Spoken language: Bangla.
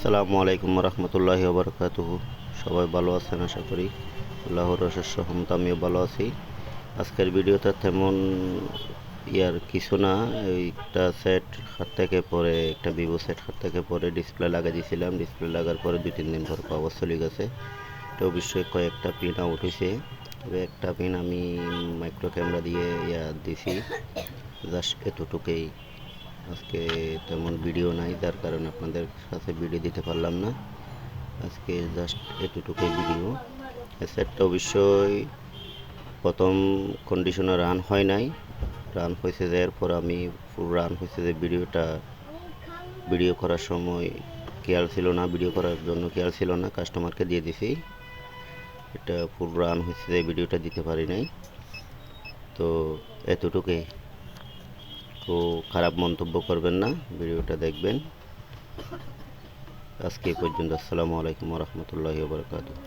আসসালামু আলাইকুম রহমতুল্লাহি ওবরকাতুহু। সবাই ভালো আছেন আশা করি। আল্লাহর অশেষ রহমতে আমিও ভালো আছি। আজকের ভিডিওটা তেমন ইয়ার কিছু না, একটা সেট হাত থেকে পরে, একটা ভিভো সেট হাত থেকে পরে ডিসপ্লে লাগিয়ে দিয়েছিলাম। ডিসপ্লে লাগার পরে 2-3 দিন পর পাওয়ার চলে গেছে। তো অবশ্যই কয়েকটা পিন আউট হয়েছে, তবে একটা পিন আমি মাইক্রো ক্যামেরা দিয়ে দিছি। জাস্ট এতটুকুই। আজকে তেমন ভিডিও নাই, যার কারণে আপনাদের সাথে ভিডিও দিতে পারলাম না। আজকে জাস্ট এতটুকুই ভিডিও। সেটটা অবশ্যই প্রথম কন্ডিশনে রান হয় নাই, রান হয়েছে যে এরপর আমি ফুল রান হয়েছে যে ভিডিও করার সময় খেয়াল ছিল না, ভিডিও করার জন্য খেয়াল ছিল না, কাস্টমারকে দিয়ে দিছি। এটা ফুল রান হয়েছে যে ভিডিওটা দিতে পারি নাই। তো এতটুকুই। তো খারাপ মন্তব্য করবেন না, ভিডিওটা দেখবেন। আজকে এই পর্যন্ত। আসসালামু আলাইকুম রহমতুল্লাহি ওয়া বারাকাতুহু।